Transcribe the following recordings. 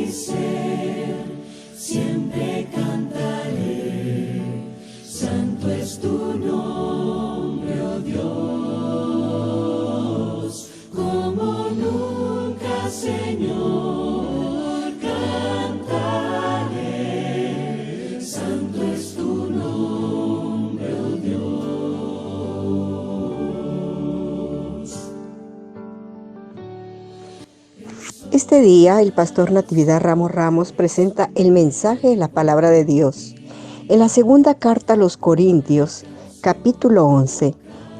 mi ser, siempre cantaré. Santo es tu nombre, oh Dios, como nunca, Señor, cantaré. Santo es tu nombre, oh Dios. Este día el pastor Natividad Ramos presenta el mensaje de la palabra de Dios en la segunda carta a los Corintios, capítulo 11,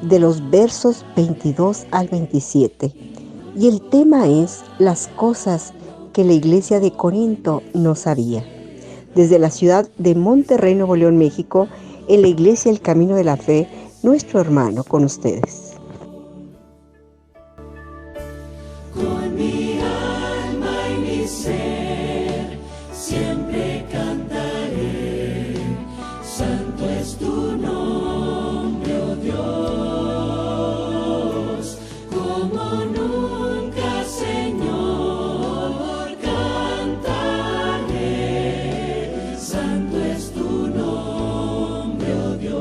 de los versos 22 al 27. Y el tema es las cosas que la iglesia de Corinto no sabía. Desde la ciudad de Monterrey, Nuevo León, México, en la iglesia El Camino de la Fe, nuestro hermano con ustedes. Con mi alma y mi ser, siempre cantaré. Santo es tu nombre, oh Dios, como nunca, Señor, cantaré. Santo es tu nombre, oh Dios.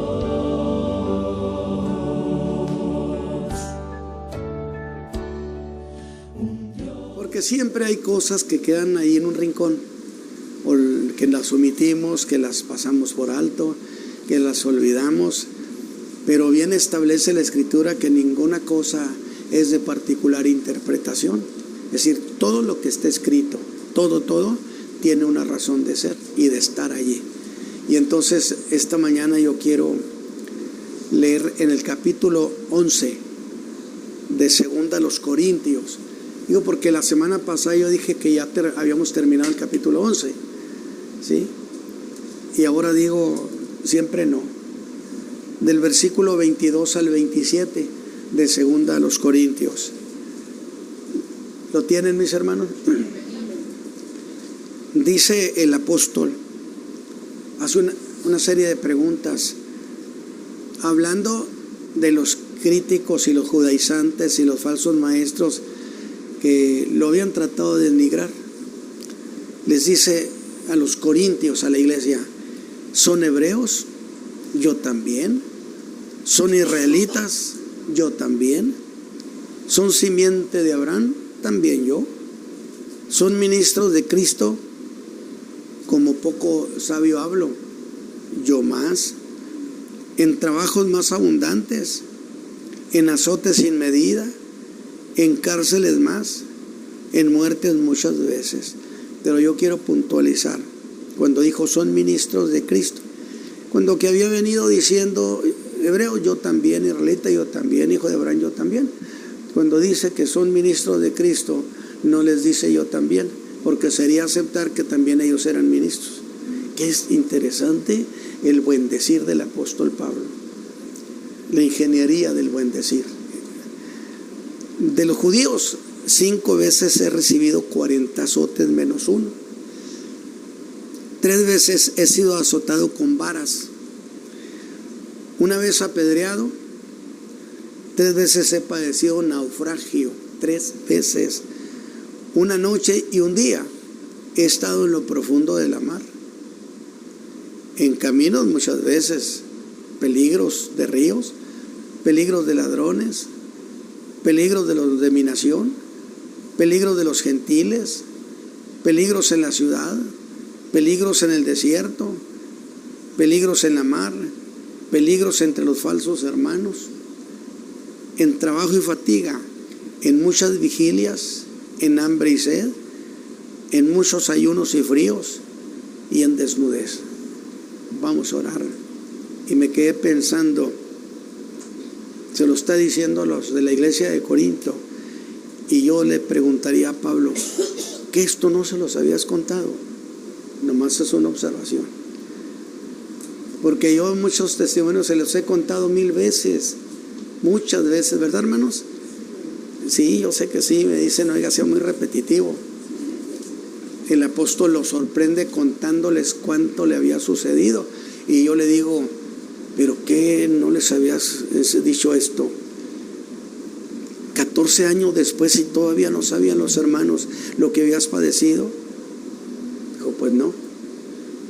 Porque siempre hay cosas que quedan ahí en un rincón, o que las omitimos, que las pasamos por alto, que las olvidamos, pero bien establece la Escritura que ninguna cosa es de particular interpretación. Es decir, todo lo que está escrito, todo tiene una razón de ser y de estar allí. Y entonces esta mañana yo quiero leer en el capítulo 11 de segunda a los Corintios. Digo, porque la semana pasada yo dije que ya habíamos terminado el capítulo 11, ¿sí? Y ahora digo, siempre no. Del versículo 22 al 27 de segunda a los Corintios. ¿Lo tienen, mis hermanos? Dice el apóstol, hace una serie de preguntas, hablando de los críticos y los judaizantes y los falsos maestros que lo habían tratado de denigrar. Les dice a los corintios, a la iglesia: ¿son hebreos? Yo también. ¿Son israelitas? Yo también. ¿Son simiente de Abraham? También yo. ¿Son ministros de Cristo? Como poco sabio hablo, yo más. ¿En trabajos más abundantes? ¿En azotes sin medida? ¿En cárceles más? ¿En muertes muchas veces? Pero yo quiero puntualizar, cuando dijo son ministros de Cristo, cuando que había venido diciendo hebreo yo también, israelita yo también, hijo de Abraham yo también, cuando dice que son ministros de Cristo, no les dice yo también, porque sería aceptar que también ellos eran ministros. Que es interesante el buen decir del apóstol Pablo, la ingeniería del buen decir. De los judíos, 5 veces he recibido 40 azotes menos uno. 3 veces he sido azotado con varas. 1 vez apedreado. 3 veces he padecido naufragio. 3 veces. 1 noche y 1 día he estado en lo profundo de la mar. En caminos muchas veces, peligros de ríos, peligros de ladrones, peligros de los de mi nación, peligros de los gentiles, peligros en la ciudad, peligros en el desierto, peligros en la mar, peligros entre los falsos hermanos, en trabajo y fatiga, en muchas vigilias, en hambre y sed, en muchos ayunos y fríos y en desnudez. Vamos a orar. Y me quedé pensando, se lo está diciendo a los de la iglesia de Corinto, y yo le preguntaría a Pablo, ¿que esto no se los habías contado? Nomás es una observación, porque yo muchos testimonios se los he contado 1000 veces, muchas veces, ¿verdad, hermanos? Sí, yo sé que sí, me dicen, oiga, sea muy repetitivo. El apóstol los sorprende contándoles cuánto le había sucedido, y yo le digo, ¿pero qué no les habías dicho esto? 14 años después y todavía no sabían los hermanos lo que habías padecido.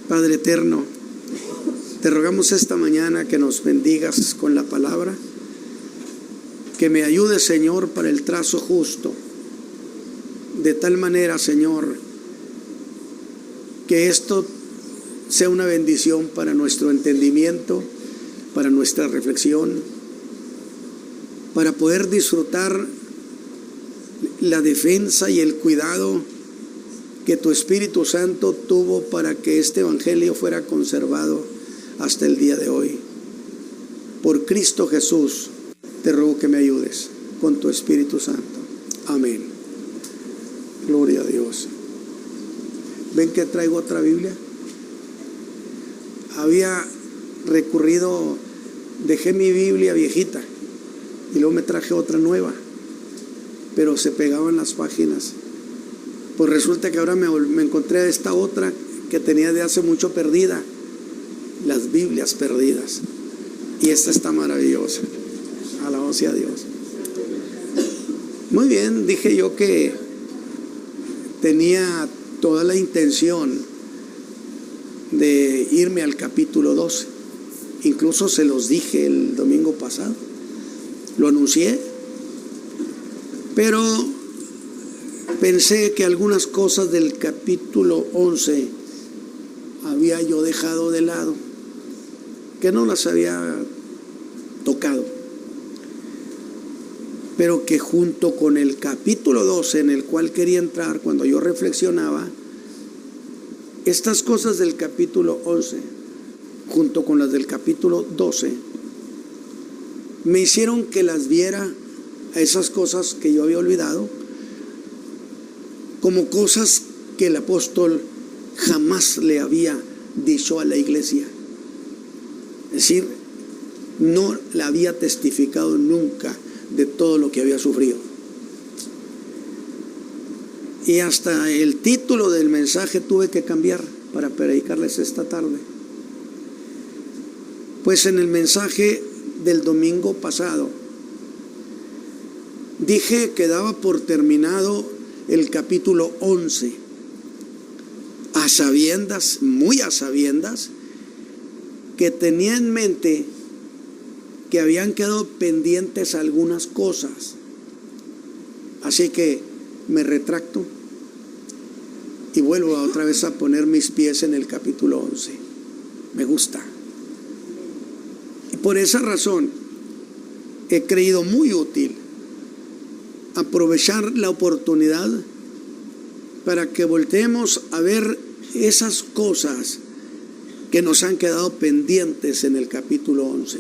Padre eterno, te rogamos esta mañana que nos bendigas con la palabra, que me ayudes, Señor, para el trazo justo, de tal manera, Señor, que esto sea una bendición para nuestro entendimiento, para nuestra reflexión, para poder disfrutar la defensa y el cuidado que tu Espíritu Santo tuvo para que este evangelio fuera conservado hasta el día de hoy. Por Cristo Jesús te ruego que me ayudes con tu Espíritu Santo. Amén. Gloria a Dios. ¿Ven que traigo otra Biblia? Había recurrido, dejé mi Biblia viejita y luego me traje otra nueva, pero se pegaban las páginas. Pues resulta que ahora me encontré esta otra que tenía de hace mucho perdida, las Biblias perdidas, y esta está maravillosa. Alabado sea Dios. Muy bien, dije yo que tenía toda la intención de irme al capítulo 12. Incluso se los dije el domingo pasado, lo anuncié, pero pensé que algunas cosas del capítulo 11 había yo dejado de lado, que no las había tocado, pero que junto con el capítulo 12 en el cual quería entrar, cuando yo reflexionaba, estas cosas del capítulo 11 junto con las del capítulo 12 me hicieron que las viera, a esas cosas que yo había olvidado, como cosas que el apóstol jamás le había dicho a la iglesia. Es decir, no la había testificado nunca de todo lo que había sufrido. Y hasta el título del mensaje tuve que cambiar para predicarles esta tarde. Pues en el mensaje del domingo pasado dije que daba por terminado el capítulo 11, a sabiendas, muy a sabiendas, que tenía en mente que habían quedado pendientes algunas cosas. Así que me retracto y vuelvo otra vez a poner mis pies en el capítulo 11. Me gusta. Y por esa razón he creído muy útil aprovechar la oportunidad para que volteemos a ver esas cosas que nos han quedado pendientes en el capítulo 11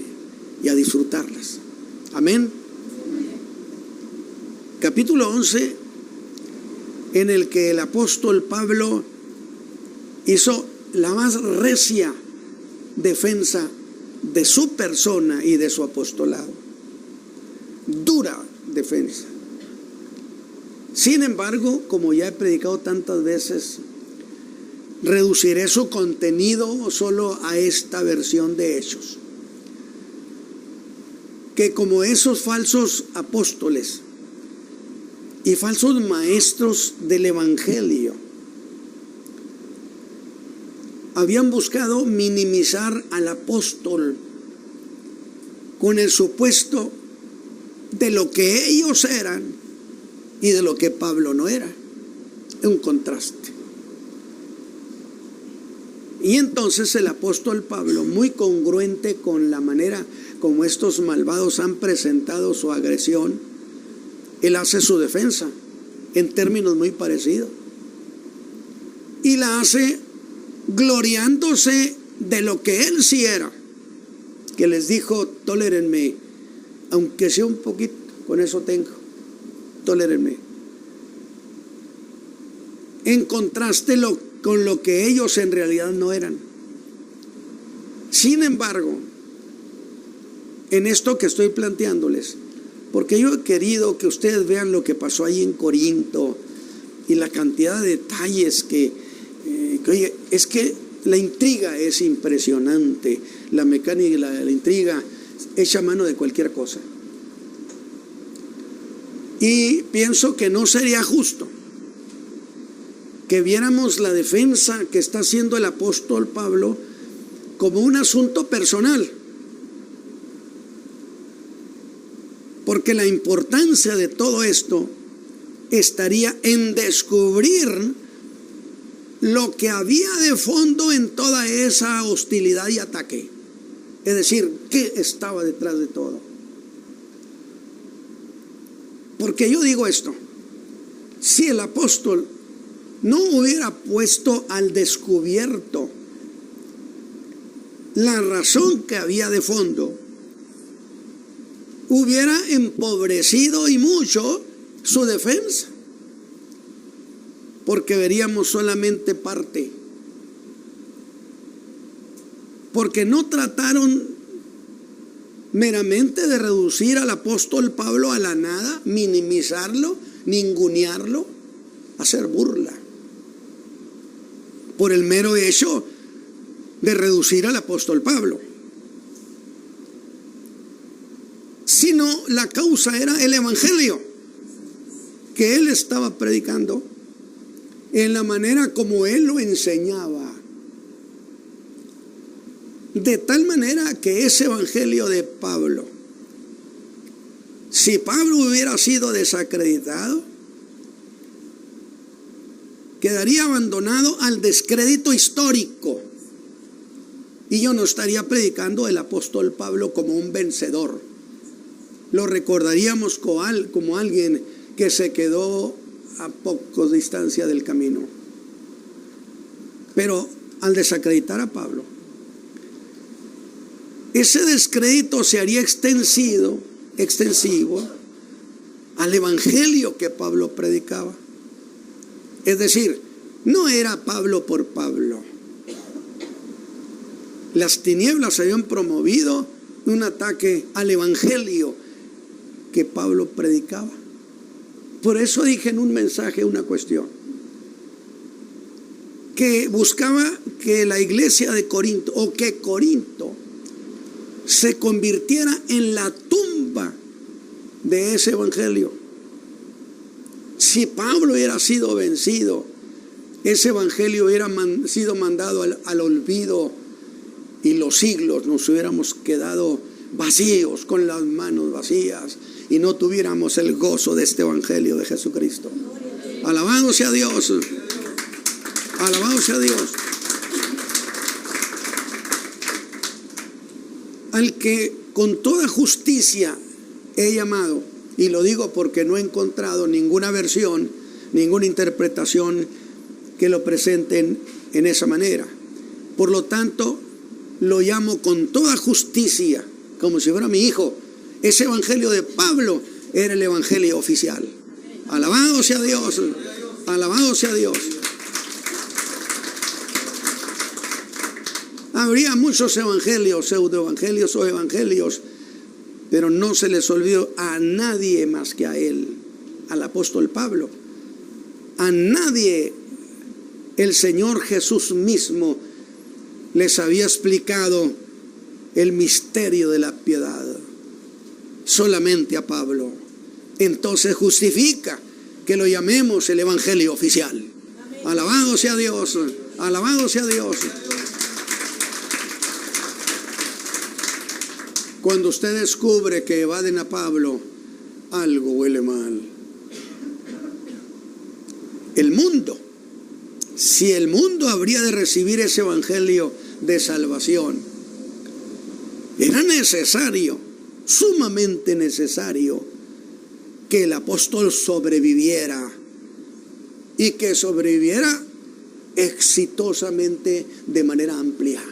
y a disfrutarlas. Amén. Capítulo 11, en el que el apóstol Pablo hizo la más recia defensa de su persona y de su apostolado. Dura defensa. Sin embargo, como ya he predicado tantas veces, reduciré su contenido solo a esta versión de Hechos. Que como esos falsos apóstoles y falsos maestros del evangelio habían buscado minimizar al apóstol con el supuesto de lo que ellos eran y de lo que Pablo no era. Un contraste. Y entonces el apóstol Pablo, muy congruente con la manera como estos malvados han presentado su agresión, él hace su defensa en términos muy parecidos. Y la hace gloriándose de lo que él sí era, que les dijo: tolérenme, aunque sea un poquito, con eso tengo, tolérenme. En contraste con lo que ellos en realidad no eran. Sin embargo, en esto que estoy planteándoles, porque yo he querido que ustedes vean lo que pasó ahí en Corinto y la cantidad de detalles que oye, es que la intriga es impresionante, la mecánica y la intriga echa mano de cualquier cosa. Y pienso que no sería justo que viéramos la defensa que está haciendo el apóstol Pablo como un asunto personal. Porque la importancia de todo esto estaría en descubrir lo que había de fondo en toda esa hostilidad y ataque. Es decir, ¿qué estaba detrás de todo? Porque yo digo esto: si el apóstol no hubiera puesto al descubierto la razón que había de fondo, hubiera empobrecido y mucho su defensa, porque veríamos solamente parte. Porque no trataron meramente de reducir al apóstol Pablo a la nada, minimizarlo, ningunearlo, hacer burla, por el mero hecho de reducir al apóstol Pablo. Sino la causa era el evangelio que él estaba predicando en la manera como él lo enseñaba. De tal manera que ese evangelio de Pablo, si Pablo hubiera sido desacreditado, quedaría abandonado al descrédito histórico, y yo no estaría predicando el apóstol Pablo como un vencedor. Lo recordaríamos como alguien que se quedó a pocos distancia del camino. Pero al desacreditar a Pablo, ese descrédito se haría extensivo al evangelio que Pablo predicaba. Es decir, no era Pablo por Pablo. Las tinieblas habían promovido un ataque al evangelio que Pablo predicaba. Por eso dije en un mensaje una cuestión, que buscaba que la iglesia de Corinto, o que Corinto, se convirtiera en la tumba de ese evangelio. Si Pablo hubiera sido vencido, ese evangelio hubiera sido mandado al olvido, y los siglos nos hubiéramos quedado vacíos, con las manos vacías, y no tuviéramos el gozo de este evangelio de Jesucristo. Alabado sea Dios. Alabado sea Dios. Al que con toda justicia he llamado, y lo digo porque no he encontrado ninguna versión, ninguna interpretación que lo presenten en esa manera. Por lo tanto, lo llamo con toda justicia, como si fuera mi hijo. Ese evangelio de Pablo era el evangelio oficial. Alabado sea Dios. Alabado sea Dios. Habría muchos evangelios, pseudoevangelios o evangelios, pero no se les olvidó a nadie más que a él, al apóstol Pablo. A nadie el Señor Jesús mismo les había explicado el misterio de la piedad. Solamente a Pablo. Entonces justifica que lo llamemos el evangelio oficial. Alabado sea Dios. Alabado sea Dios. Cuando usted descubre que evaden a Pablo, algo huele mal. El mundo, si el mundo habría de recibir ese evangelio de salvación, era necesario, sumamente necesario, que el apóstol sobreviviera, y que sobreviviera exitosamente de manera amplia.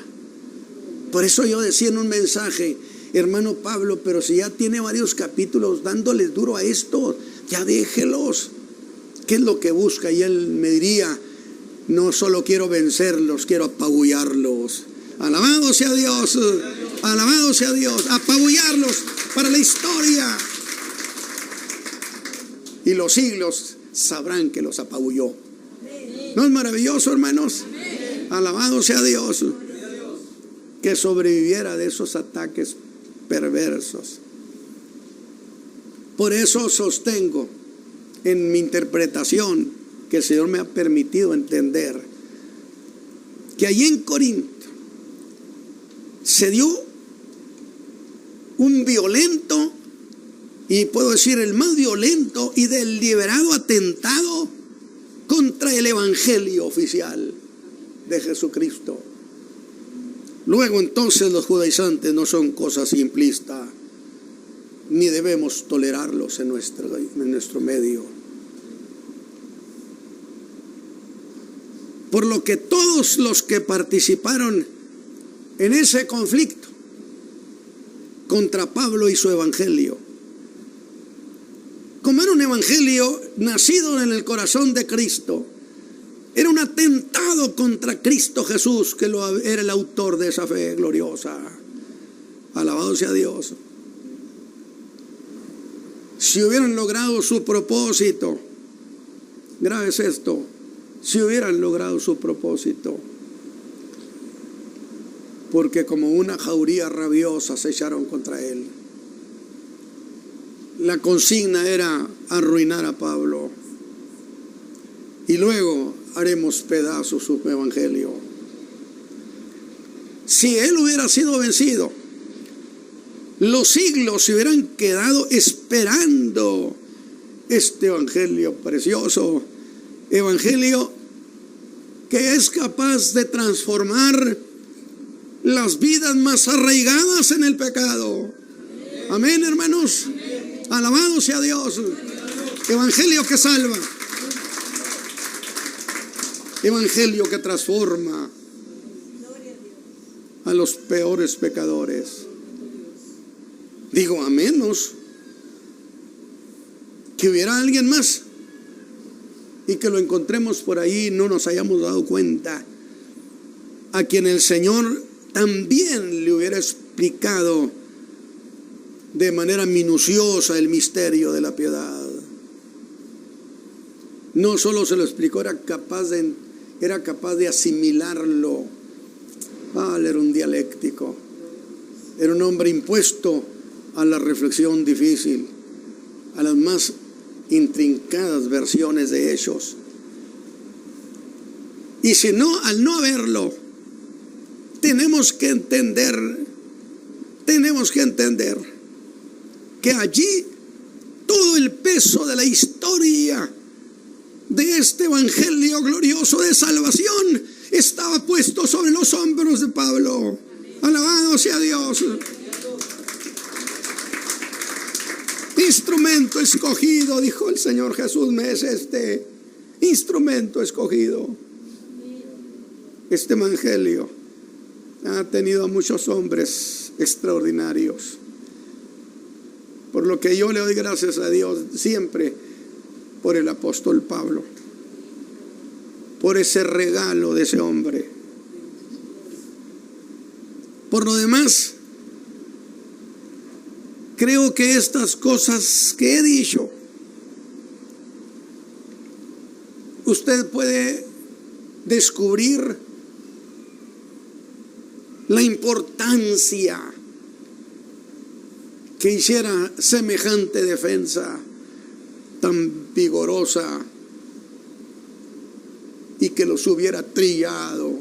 Por eso yo decía en un mensaje, hermano Pablo, pero si ya tiene varios capítulos dándoles duro a esto, ya déjelos. ¿Qué es lo que busca? Y él me diría, no solo quiero vencerlos, quiero apabullarlos. Alabado sea Dios. Alabado sea Dios. Apabullarlos para la historia. Y los siglos sabrán que los apabulló. ¿No es maravilloso, hermanos? Alabado sea Dios. Que sobreviviera de esos ataques perversos. Por eso sostengo en mi interpretación que el Señor me ha permitido entender que allí en Corinto se dio un violento, y puedo decir el más violento y deliberado atentado contra el evangelio oficial de Jesucristo. Luego entonces los judaizantes no son cosa simplista, ni debemos tolerarlos en nuestro medio. Por lo que todos los que participaron en ese conflicto contra Pablo y su evangelio, como era un evangelio nacido en el corazón de Cristo, era un atentado contra Cristo Jesús, que era el autor de esa fe gloriosa. Alabado sea Dios. Si hubieran logrado su propósito, grave es esto, si hubieran logrado su propósito, porque como una jauría rabiosa se echaron contra él. La consigna era arruinar a Pablo y luego haremos pedazos su evangelio. Si él hubiera sido vencido, los siglos se hubieran quedado esperando este evangelio precioso, evangelio que es capaz de transformar las vidas más arraigadas en el pecado. Amén, hermanos. Alabado sea Dios. Evangelio que salva, evangelio que transforma a los peores pecadores. Digo, a menos que hubiera alguien más y que lo encontremos por ahí y no nos hayamos dado cuenta, a quien el Señor también le hubiera explicado de manera minuciosa el misterio de la piedad. No solo se lo explicó, era capaz de asimilarlo. Él era un dialéctico, era un hombre impuesto a la reflexión difícil, a las más intrincadas versiones de hechos. Y si no, al no haberlo, tenemos que entender que allí todo el peso de la historia de este evangelio glorioso de salvación estaba puesto sobre los hombros de Pablo. Alabado sea Dios. Instrumento escogido, dijo el Señor Jesús, me es este instrumento escogido. Este evangelio ha tenido a muchos hombres extraordinarios, por lo que yo le doy gracias a Dios siempre por el apóstol Pablo, por ese regalo de ese hombre. Por lo demás, creo que estas cosas que he dicho, usted puede descubrir la importancia que hiciera semejante defensa tan vigorosa y que los hubiera trillado,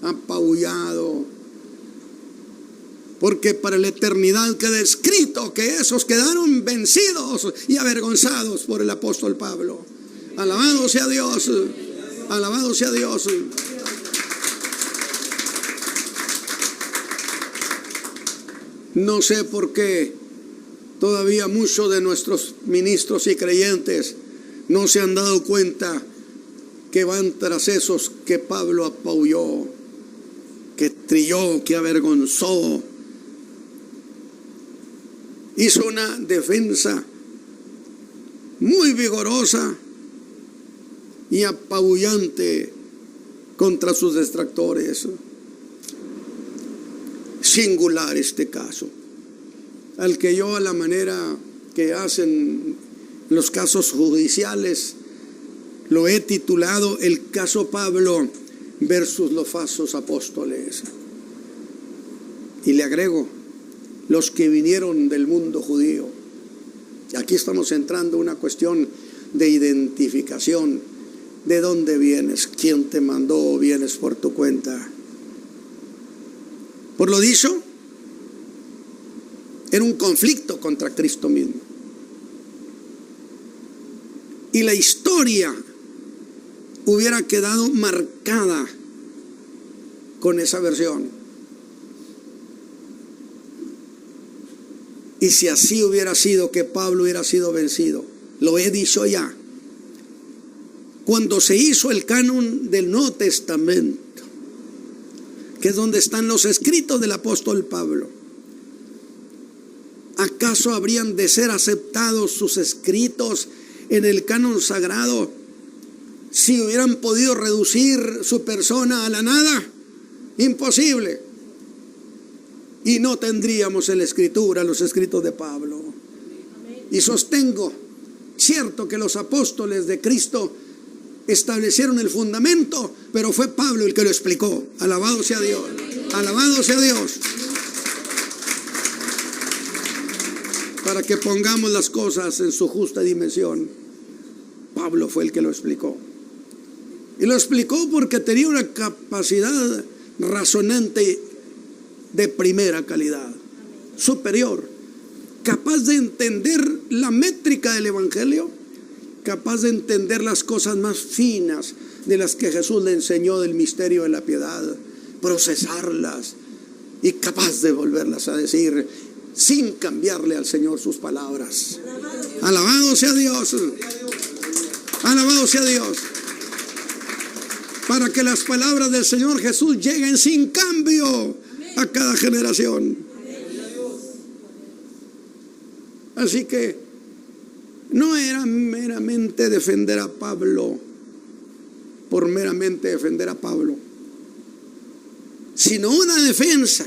apabullado, porque para la eternidad queda escrito que esos quedaron vencidos y avergonzados por el apóstol Pablo. Alabado sea Dios, alabado sea Dios. No sé por qué todavía muchos de nuestros ministros y creyentes no se han dado cuenta que van tras esos que Pablo apabulló, que trilló, que avergonzó. Hizo una defensa muy vigorosa y apabullante contra sus detractores. Singular este caso, al que yo, a la manera que hacen los casos judiciales, lo he titulado el caso Pablo versus los falsos apóstoles. Y le agrego, los que vinieron del mundo judío. Y aquí estamos entrando en una cuestión de identificación, ¿de dónde vienes? ¿Quién te mandó o vienes por tu cuenta? Por lo dicho, era un conflicto contra Cristo mismo. Y la historia hubiera quedado marcada con esa versión. Y si así hubiera sido, que Pablo hubiera sido vencido, lo he dicho ya. Cuando se hizo el canon del Nuevo Testamento, que es donde están los escritos del apóstol Pablo, ¿acaso habrían de ser aceptados sus escritos en el canon sagrado si hubieran podido reducir su persona a la nada? Imposible. Y no tendríamos en la escritura los escritos de Pablo. Y sostengo, cierto que los apóstoles de Cristo establecieron el fundamento, pero fue Pablo el que lo explicó. Alabado sea Dios. Alabado sea Dios. Para que pongamos las cosas en su justa dimensión, Pablo fue el que lo explicó. Y lo explicó porque tenía una capacidad razonante de primera calidad, superior, capaz de entender la métrica del evangelio, capaz de entender las cosas más finas de las que Jesús le enseñó del misterio de la piedad, procesarlas y capaz de volverlas a decir sin cambiarle al Señor sus palabras. Alabado sea Dios. Alabado sea Dios. Para que las palabras del Señor Jesús lleguen sin cambio a cada generación. Así que no era meramente defender a Pablo por meramente defender a Pablo, sino una defensa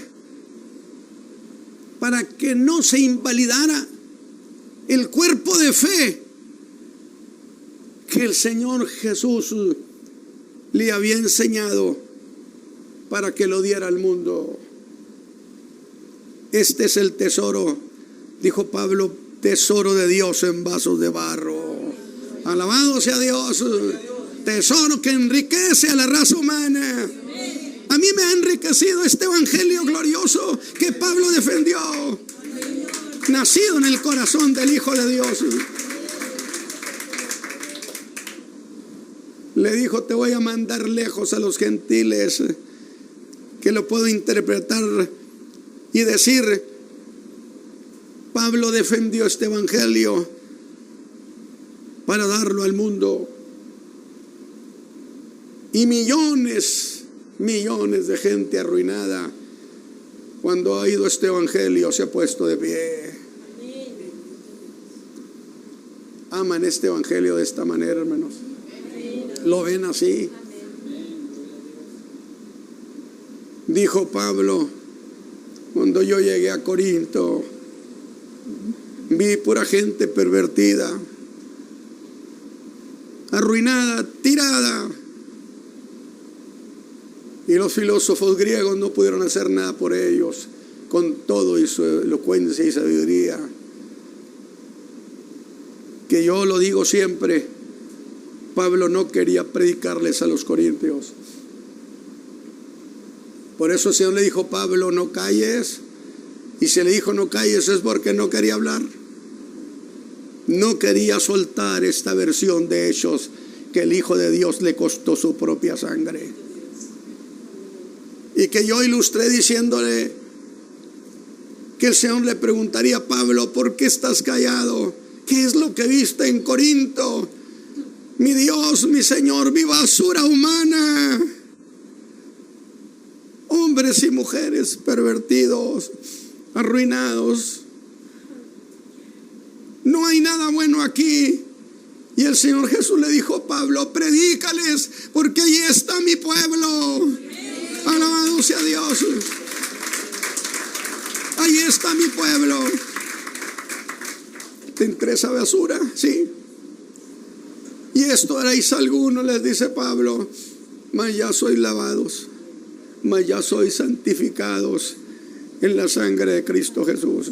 para que no se invalidara el cuerpo de fe que el Señor Jesús le había enseñado para que lo diera al mundo. Este es el tesoro, dijo Pablo, tesoro de Dios en vasos de barro. Alabado sea Dios. Tesoro que enriquece a la raza humana. A mí me ha enriquecido este evangelio glorioso que Pablo defendió, nacido en el corazón del Hijo de Dios. Le dijo, te voy a mandar lejos a los gentiles, que lo puedo interpretar y decir, Pablo defendió este evangelio para darlo al mundo. Y millones de gente arruinada, cuando ha oído este evangelio, se ha puesto de pie. Aman este evangelio de esta manera, hermanos. Lo ven así. Dijo Pablo, cuando yo llegué a Corinto, vi pura gente pervertida, arruinada, tirada. Y los filósofos griegos no pudieron hacer nada por ellos, con todo y su elocuencia y sabiduría. Que yo lo digo siempre, Pablo no quería predicarles a los corintios. Por eso el Señor le dijo, Pablo, no calles. Y si le dijo no calles es porque no quería hablar. No quería soltar esta versión de hechos que el Hijo de Dios le costó su propia sangre. Y que yo ilustré diciéndole que el Señor le preguntaría a Pablo, ¿por qué estás callado? ¿Qué es lo que viste en Corinto? Mi Dios, mi Señor, mi basura humana. Hombres y mujeres pervertidos, arruinados. No hay nada bueno aquí. Y el Señor Jesús le dijo a Pablo, predícales, porque allí está mi pueblo. Alabado sea Dios. Ahí está mi pueblo. ¿Te interesa basura? Sí. Y esto haréis algunos, les dice Pablo, mas ya sois lavados, mas ya sois santificados en la sangre de Cristo Jesús.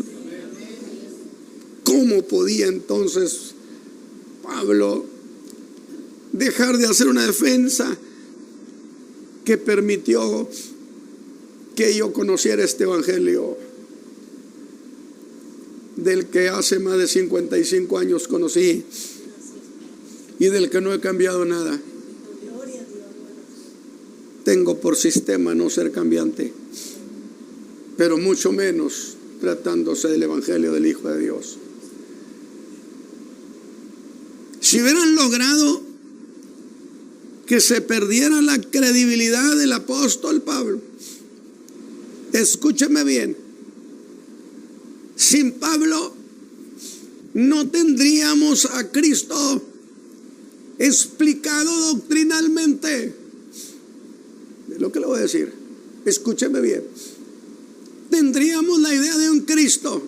¿Cómo podía entonces Pablo dejar de hacer una defensa que permitió que yo conociera este evangelio, del que hace más de 55 años conocí y del que no he cambiado nada. Tengo por sistema no ser cambiante, pero mucho menos tratándose del evangelio del Hijo de Dios. Si hubieran logrado que se perdiera la credibilidad del apóstol Pablo, escúcheme bien, sin Pablo no tendríamos a Cristo explicado doctrinalmente. Es lo que le voy a decir, escúcheme bien. Tendríamos la idea de un Cristo,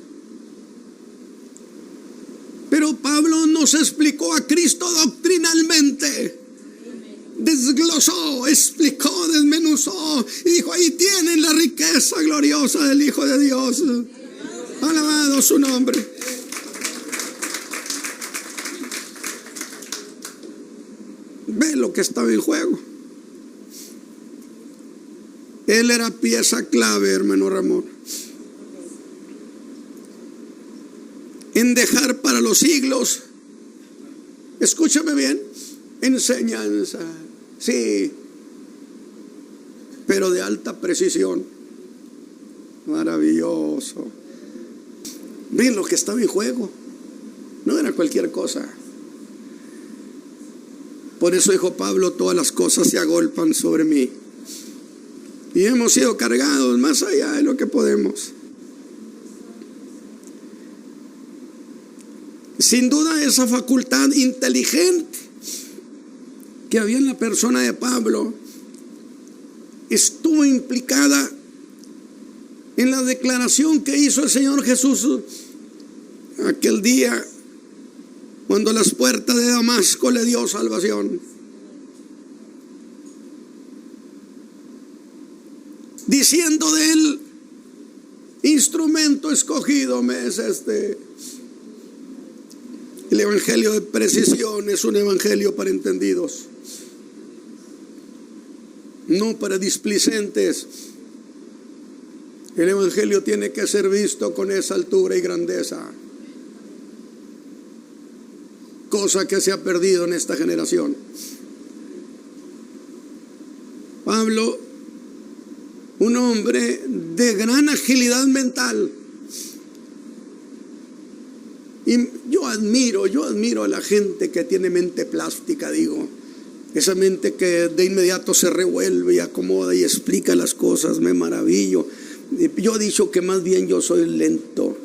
pero Pablo nos explicó a Cristo doctrinalmente. Desglosó, explicó, desmenuzó y dijo: ahí tienen la riqueza gloriosa del Hijo de Dios. Alabado su nombre. Ve lo que estaba en juego. Él era pieza clave, hermano Ramón, en dejar para los siglos, escúchame bien, enseñanza, sí, pero de alta precisión. Maravilloso. Ven lo que estaba en juego. No era cualquier cosa. Por eso dijo Pablo: todas las cosas se agolpan sobre mí. Y hemos sido cargados más allá de lo que podemos. Sin duda, esa facultad inteligente que había en la persona de Pablo estuvo implicada en la declaración que hizo el Señor Jesús aquel día cuando las puertas de Damasco le dio salvación, diciendo de él: instrumento escogido me es este. El evangelio de precisión es un evangelio para entendidos, no para displicentes. El evangelio tiene que ser visto con esa altura y grandeza, cosa que se ha perdido en esta generación. Pablo, un hombre de gran agilidad mental. Y yo admiro a la gente que tiene mente plástica, digo. Esa mente que de inmediato se revuelve y acomoda y explica las cosas, me maravillo. Yo he dicho que más bien yo soy lento.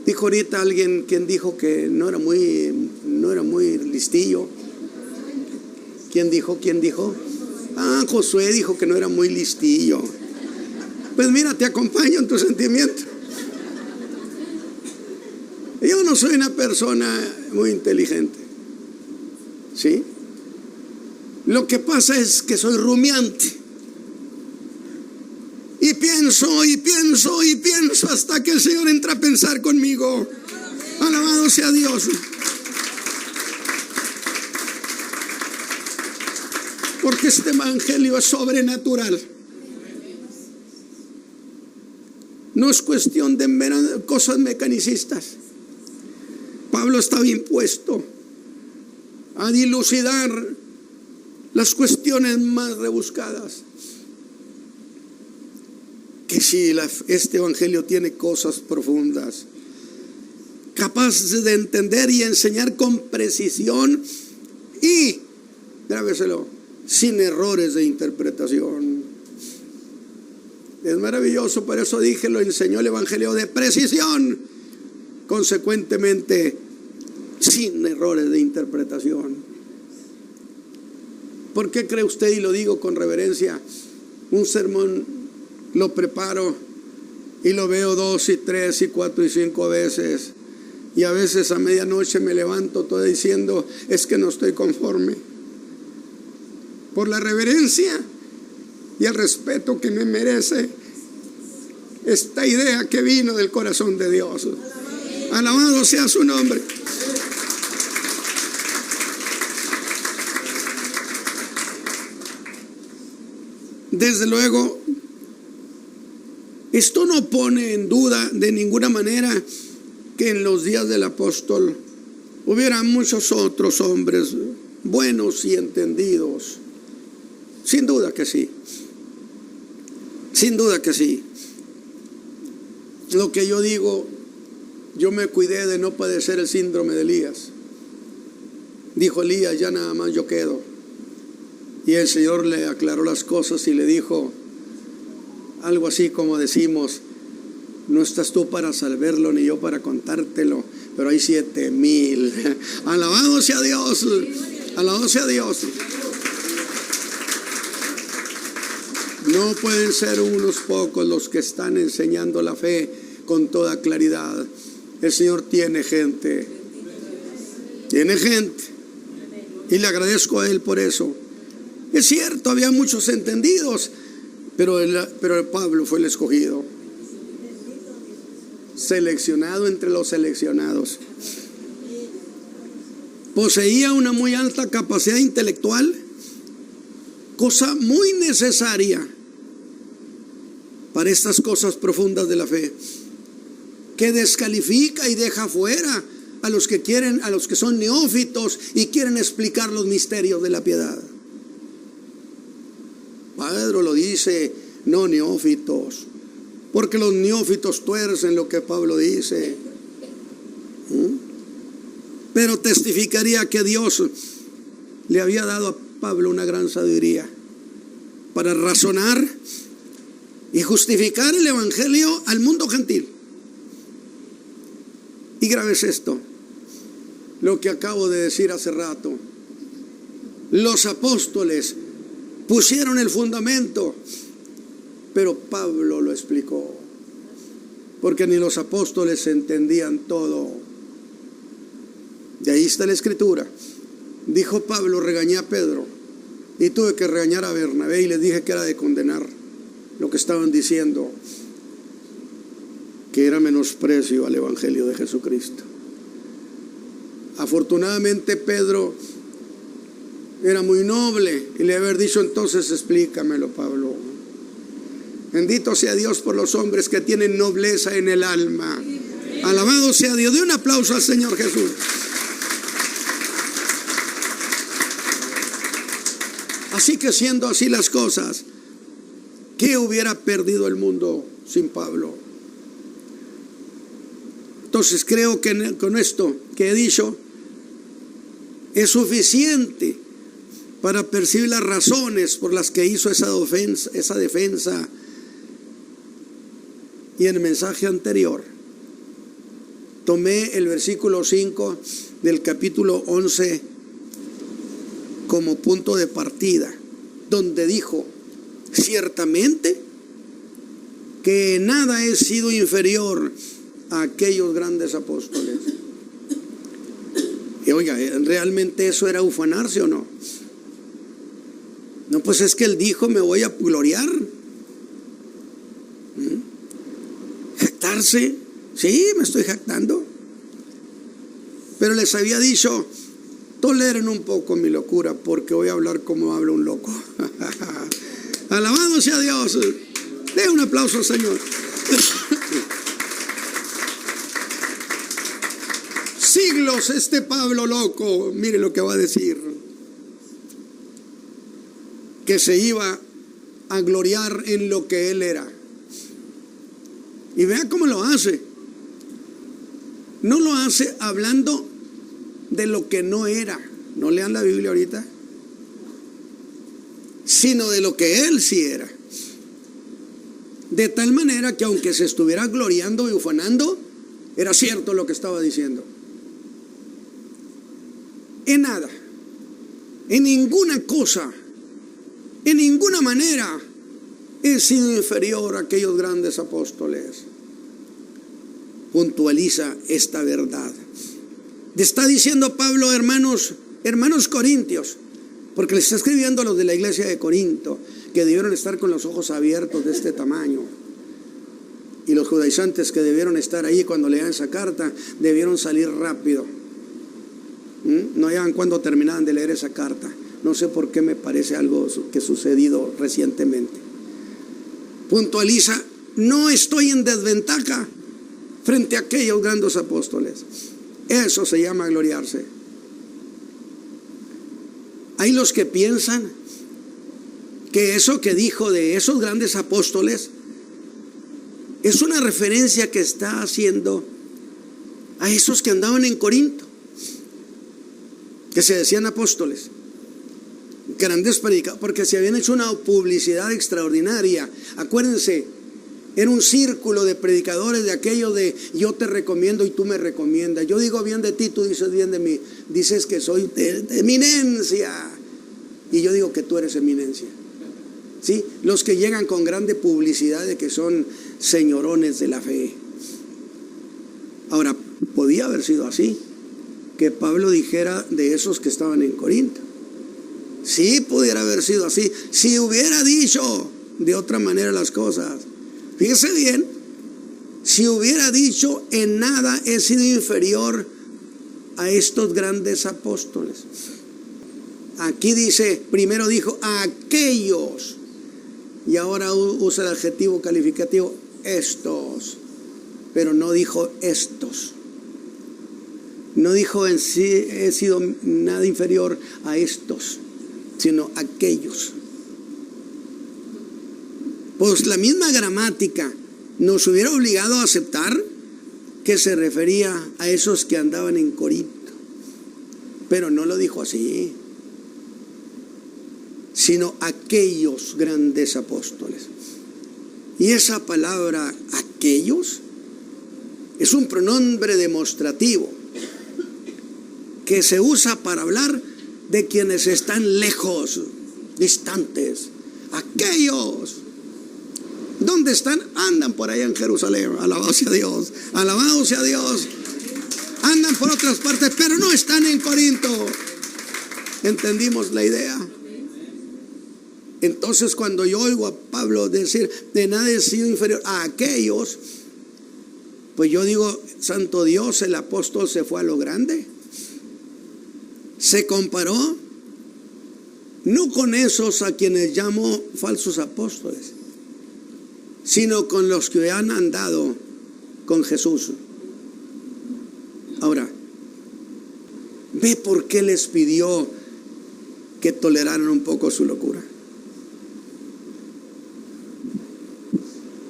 Dijo ahorita alguien, quien dijo que no era muy listillo. ¿Quién dijo? Josué dijo que no era muy listillo. Pues mira, te acompaño en tu sentimiento. Yo no soy una persona muy inteligente, ¿sí? Lo que pasa es que soy rumiante. Y pienso hasta que el Señor entra a pensar conmigo. Alabado sea Dios. Porque este evangelio es sobrenatural. No es cuestión de cosas mecanicistas. Pablo estaba impuesto a dilucidar las cuestiones más rebuscadas. Que si este evangelio tiene cosas profundas, capaces de entender y enseñar con precisión y, grábeselo, sin errores de interpretación. Es maravilloso, por eso dije, lo enseñó el evangelio de precisión, consecuentemente sin errores de interpretación. ¿Por qué cree usted, y lo digo con reverencia, un sermón lo preparo y lo veo 2 y 3 y 4 y 5 veces, y a veces a medianoche me levanto todo diciendo: es que no estoy conforme? Por la reverencia y el respeto que me merece esta idea que vino del corazón de Dios. Alabado sea su nombre. Desde luego, esto no pone en duda de ninguna manera que en los días del apóstol hubiera muchos otros hombres buenos y entendidos. Sin duda que sí. Sin duda que sí. Lo que yo digo, yo me cuidé de no padecer el síndrome de Elías. Dijo Elías, ya nada más yo quedo. Y el Señor le aclaró las cosas y le dijo algo así como decimos: no estás tú para saberlo ni yo para contártelo, pero hay 7,000. Alabado sea Dios, alabado sea Dios. No pueden ser unos pocos los que están enseñando la fe con toda claridad. El Señor tiene gente, y le agradezco a Él por eso. Es cierto, había muchos entendidos, pero Pablo fue el escogido, seleccionado entre los seleccionados. Poseía una muy alta capacidad intelectual, cosa muy necesaria para estas cosas profundas de la fe, que descalifica y deja fuera a los que son neófitos y quieren explicar los misterios de la piedad. Pedro lo dice, no neófitos, porque los neófitos tuercen lo que Pablo dice. Pero testificaría que Dios le había dado a Pablo una gran sabiduría para razonar y justificar el evangelio al mundo gentil. Y grave es esto, lo que acabo de decir hace rato. Los apóstoles pusieron el fundamento, pero Pablo lo explicó, porque ni los apóstoles entendían todo. De ahí está la escritura. Dijo Pablo, regañé a Pedro y tuve que regañar a Bernabé y les dije que era de condenar lo que estaban diciendo, que era menosprecio al evangelio de Jesucristo. Afortunadamente Pedro era muy noble y le haber dicho, entonces explícamelo, Pablo. Bendito sea Dios por los hombres que tienen nobleza en el alma. Alabado sea Dios. De un aplauso al Señor Jesús. Así que siendo así las cosas, ¿qué hubiera perdido el mundo sin Pablo? Entonces creo que con esto que he dicho es suficiente para percibir las razones por las que hizo esa defensa. Y en el mensaje anterior tomé el versículo 5 del capítulo 11 como punto de partida, donde dijo, ciertamente que nada he sido inferior a aquellos grandes apóstoles. Y oiga, ¿realmente eso era ufanarse o no? No, pues es que él dijo, me voy a gloriar. ¿Jactarse? Sí, me estoy jactando. Pero les había dicho, toleren un poco mi locura, porque voy a hablar como habla un loco. Alabado sea Dios. Dé un aplauso al Señor. Siglos este Pablo loco, mire lo que va a decir, que se iba a gloriar en lo que él era. Y vea cómo lo hace. No lo hace hablando de lo que no era. No lean la Biblia ahorita. Sino de lo que él sí era. De tal manera que aunque se estuviera gloriando y ufanando, era cierto lo que estaba diciendo. En nada, en ninguna cosa, en ninguna manera he sido inferior a aquellos grandes apóstoles. Puntualiza esta verdad. Le está diciendo Pablo, hermanos corintios, porque le está escribiendo a los de la iglesia de Corinto, que debieron estar con los ojos abiertos de este tamaño. Y los judaizantes que debieron estar ahí cuando leían esa carta, debieron salir rápido. No hallaban cuando terminaban de leer esa carta. No sé por qué me parece algo que ha sucedido recientemente. puntualiza: no estoy en desventaja frente a aquellos grandes apóstoles. Eso se llama gloriarse. Hay los que piensan que eso que dijo de esos grandes apóstoles es una referencia que está haciendo a esos que andaban en Corinto, que se decían apóstoles, grandes predicadores, porque se habían hecho una publicidad extraordinaria. Acuérdense, era un círculo de predicadores de aquello de yo te recomiendo y tú me recomiendas, yo digo bien de ti, tú dices bien de mí, dices que soy de eminencia y yo digo que tú eres eminencia. ¿Sí? Los que llegan con grande publicidad de que son señorones de la fe. Ahora, podía haber sido así, que Pablo dijera de esos que estaban en Corinto. Sí, pudiera haber sido así, si hubiera dicho de otra manera las cosas. Fíjese bien, si hubiera dicho: en nada he sido inferior a estos grandes apóstoles. Aquí dice, primero dijo a aquellos, y ahora usa el adjetivo calificativo estos, pero no dijo estos. No dijo en sí he sido nada inferior a estos, sino aquellos. Pues la misma gramática nos hubiera obligado a aceptar que se refería a esos que andaban en Corinto, pero no lo dijo así, sino aquellos grandes apóstoles. Y esa palabra aquellos es un pronombre demostrativo que se usa para hablar de quienes están lejos, distantes. Aquellos, ¿dónde están? Andan por allá en Jerusalén, alabado sea Dios, alabado sea Dios. Andan por otras partes, pero no están en Corinto. ¿Entendimos la idea? Entonces, cuando yo oigo a Pablo decir de nada he sido inferior a aquellos, pues yo digo: santo Dios, el apóstol se fue a lo grande. Se comparó no con esos a quienes llamo falsos apóstoles, sino con los que han andado con Jesús. Ahora, ve por qué les pidió que toleraran un poco su locura.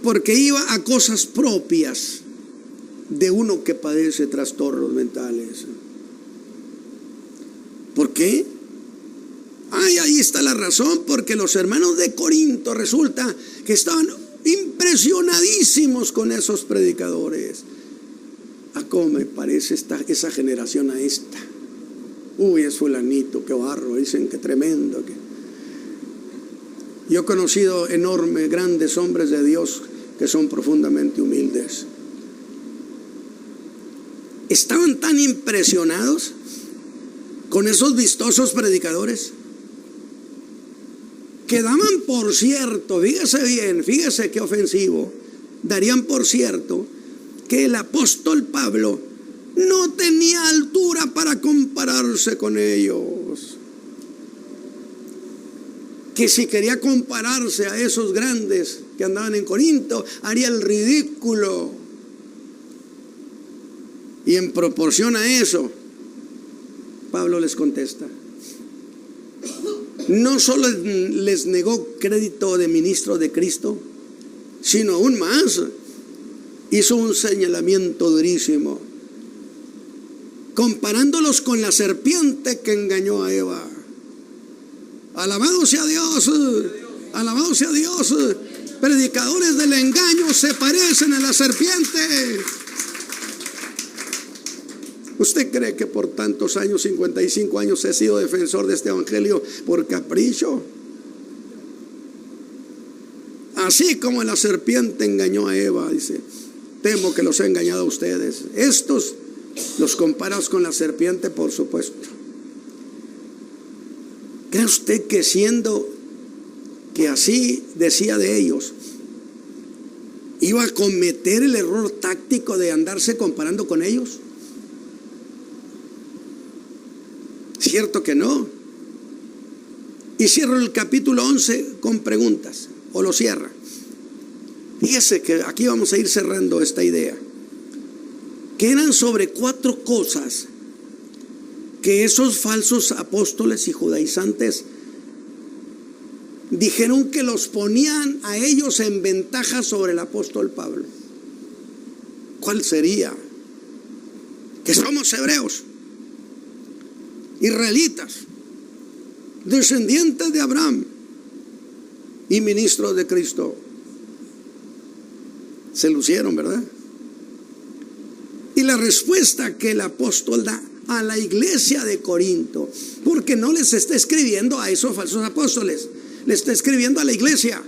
Porque iba a cosas propias de uno que padece trastornos mentales. ¿Por qué? Ahí está la razón, porque los hermanos de Corinto resulta que estaban impresionadísimos con esos predicadores. ¿Cómo me parece esa generación a esta? Uy, es fulanito, qué barro, dicen que tremendo. Yo he conocido enormes, grandes hombres de Dios que son profundamente humildes. Estaban tan impresionados con esos vistosos predicadores que daban por cierto, fíjese bien, fíjese qué ofensivo, darían por cierto que el apóstol Pablo no tenía altura para compararse con ellos, que si quería compararse a esos grandes que andaban en Corinto, haría el ridículo. Y en proporción a eso, Pablo les contesta. No solo les negó crédito de ministro de Cristo, sino aún más, hizo un señalamiento durísimo, comparándolos con la serpiente que engañó a Eva. Alabado sea Dios, alabado sea Dios. Predicadores del engaño se parecen a la serpiente. ¿Usted cree que por tantos años, 55 años, he sido defensor de este evangelio por capricho? Así como la serpiente engañó a Eva, dice, temo que los he engañado a ustedes. Estos los comparas con la serpiente, por supuesto. ¿Cree usted que siendo que así decía de ellos, iba a cometer el error táctico de andarse comparando con ellos? Cierto que no. Y cierro el capítulo 11 con preguntas, o lo cierra. Fíjese que aquí vamos a ir cerrando esta idea, que eran sobre 4 cosas que esos falsos apóstoles y judaizantes dijeron que los ponían a ellos en ventaja sobre el apóstol Pablo. ¿Cuál sería? Que somos hebreos, israelitas, descendientes de Abraham y ministros de Cristo. Se lucieron, ¿verdad? Y la respuesta que el apóstol da a la iglesia de Corinto, porque no les está escribiendo a esos falsos apóstoles, le está escribiendo a la iglesia,